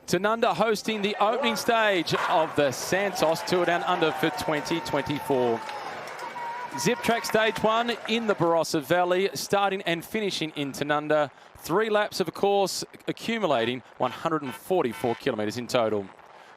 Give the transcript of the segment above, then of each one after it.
Tanunda hosting the opening stage of the Santos Tour Down Under for 2024. Ziptrak Stage 1 in the Barossa Valley, starting and finishing in Tanunda. 3 laps of a course, accumulating 144 kilometres in total.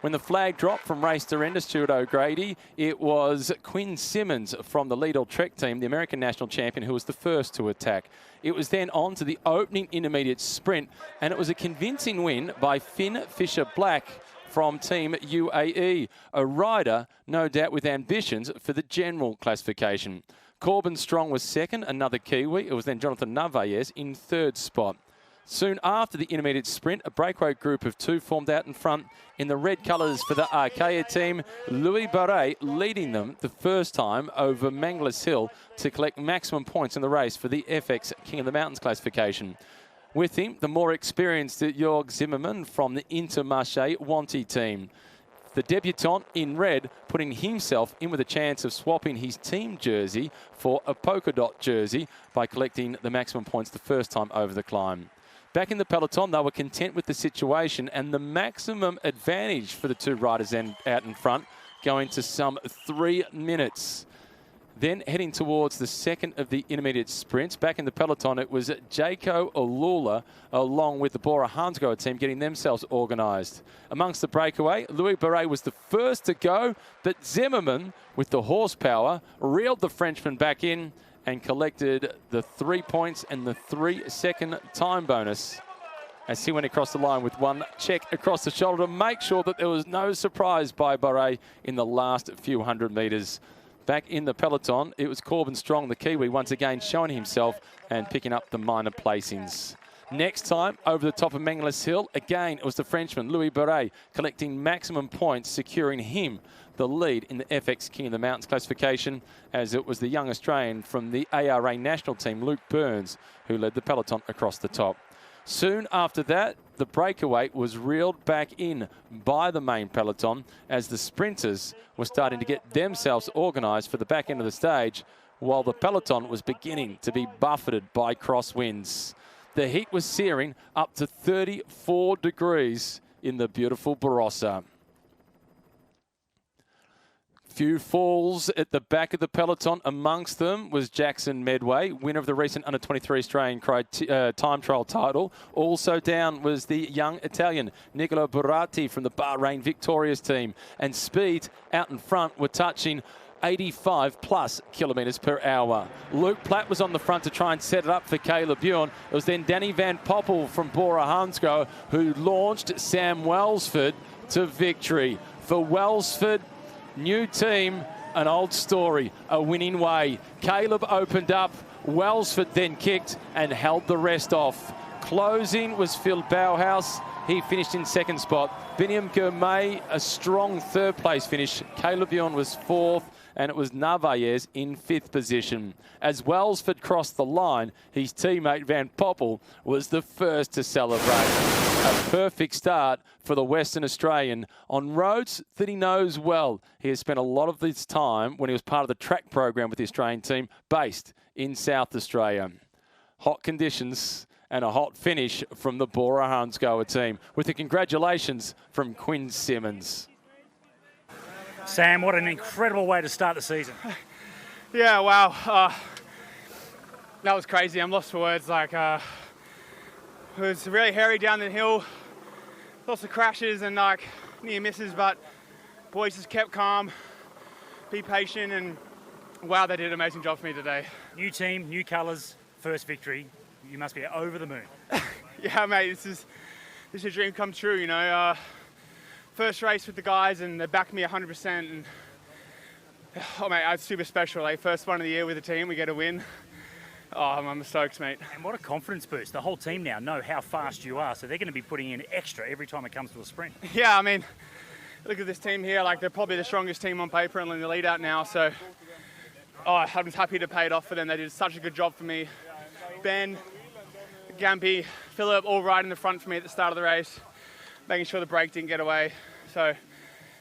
When the flag dropped from race director Stuart O'Grady, it was Quinn Simmons from the Lidl Trek team, the American national champion, who was the first to attack. It was then on to the opening intermediate sprint, and it was a convincing win by Finn Fisher-Black from Team UAE, a rider, no doubt, with ambitions for the general classification. Corbin Strong was second, another Kiwi. It was then Jonathan Narvaez in third spot. Soon after the intermediate sprint, a breakaway group of 2 formed out in front in the red colours for the Archaea team. Louis Barret leading them the first time over Mangles Hill to collect maximum points in the race for the FX King of the Mountains classification. With him, the more experienced Jörg Zimmermann from the Intermarché Wanty team. The debutant in red putting himself in with a chance of swapping his team jersey for a polka dot jersey by collecting the maximum points the first time over the climb. Back in the peloton, they were content with the situation and the maximum advantage for the 2 riders out in front, going to some 3 minutes. Then heading towards the second of the intermediate sprints, back in the peloton, it was Jaco Alula along with the Bora Hansgrohe team getting themselves organised. Amongst the breakaway, Louis Barret was the first to go, but Zimmermann, with the horsepower, reeled the Frenchman back in and collected the 3 points and the 3-second time bonus as he went across the line with 1 check across the shoulder to make sure that there was no surprise by Barret in the last few hundred metres. Back in the peloton, it was Corbin Strong, the Kiwi, once again showing himself and picking up the minor placings. Next time, over the top of Mangles Hill, again, it was the Frenchman, Louis Barret, collecting maximum points, securing him the lead in the FX King of the Mountains classification, as it was the young Australian from the ARA national team, Luke Burns, who led the peloton across the top. Soon after that, the breakaway was reeled back in by the main peloton as the sprinters were starting to get themselves organised for the back end of the stage, while the peloton was beginning to be buffeted by crosswinds. The heat was searing up to 34 degrees in the beautiful Barossa. Few falls at the back of the peloton. Amongst them was Jackson Medway, winner of the recent Under-23 Australian time trial title. Also down was the young Italian Nicolo Burati from the Bahrain Victorious team. And speed out in front were touching 85+ kilometres per hour. Luke Platt was on the front to try and set it up for Caleb Bjorn. It was then Danny Van Poppel from Bora Hansgrohe who launched Sam Welsford to victory. For Welsford, new team, an old story, a winning way. Caleb opened up, Welsford then kicked and held the rest off. Closing was Phil Bauhaus. He finished in second spot. Biniam Gourmet, a strong third place finish. Caleb Bjorn was fourth, and it was Narvaez in 5th position. As Welsford crossed the line, his teammate Van Poppel was the first to celebrate. A perfect start for the Western Australian on roads that he knows well. He has spent a lot of this time when he was part of the track program with the Australian team based in South Australia. Hot conditions and a hot finish from the Bora Hansgrohe team with the congratulations from Quinn Simmons. Sam, what an incredible way to start the season. Yeah, wow. That was crazy. I'm lost for words. It was really hairy down the hill, lots of crashes and near misses, but boys just kept calm, be patient, and wow, they did an amazing job for me today. New team, new colours, first victory. You must be over the moon. Yeah, mate, this is a dream come true, you know. First race with the guys and they backed me 100%. And, oh, mate, it's super special. First one of the year with the team, we get a win. Oh, I'm stoked, mate. And what a confidence boost. The whole team now know how fast you are, so they're going to be putting in extra every time it comes to a sprint. Yeah, I mean, look at this team here. They're probably the strongest team on paper and in the lead out now. So, I'm just happy to pay it off for them. They did such a good job for me. Ben, Gampy, Philip, all right in the front for me at the start of the race, making sure the break didn't get away. So,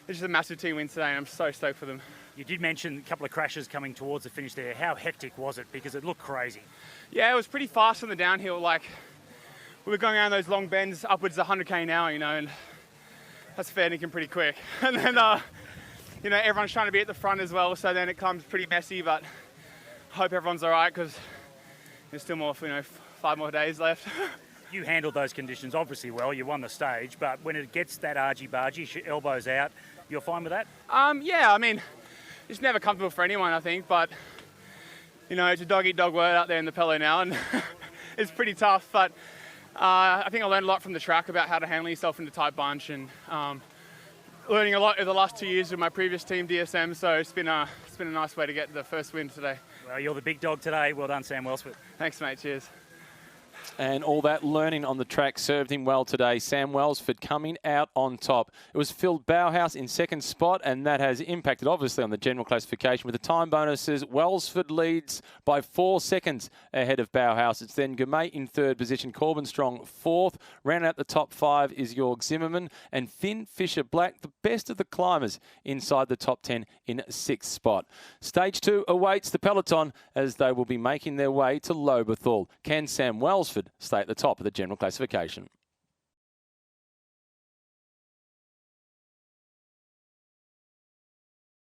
it's just a massive team win today, and I'm so stoked for them. You did mention a couple of crashes coming towards the finish there. How hectic was it? Because it looked crazy. Yeah, it was pretty fast on the downhill. We were going around those long bends upwards of 100k an hour, you know, and that's panicking pretty quick. And then, you know, everyone's trying to be at the front as well, so then it comes pretty messy, but I hope everyone's all right because there's still more, you know, 5 more days left. You handled those conditions obviously well. You won the stage, but when it gets that argy-bargy, elbows out, you're fine with that? Yeah, I mean, it's never comfortable for anyone, I think, but, you know, it's a dog-eat-dog world out there in the Pelo now, and it's pretty tough, but I think I learned a lot from the track about how to handle yourself in a tight bunch, and learning a lot over the last 2 years with my previous team, DSM, so it's been a nice way to get the first win today. Well, you're the big dog today. Well done, Sam Welsford. Thanks, mate. Cheers. And all that learning on the track served him well today. Sam Welsford coming out on top. It was Phil Bauhaus in second spot, and that has impacted obviously on the general classification. With the time bonuses, Welsford leads by 4 seconds ahead of Bauhaus. It's then Gourmet in third position, Corbin Strong fourth. Rounding out the top 5 is Jorg Zimmerman and Finn Fisher-Black, the best of the climbers, inside the top 10 in 6th spot. Stage 2 awaits the peloton as they will be making their way to Lobethal. Can Sam Welsford stay at the top of the general classification?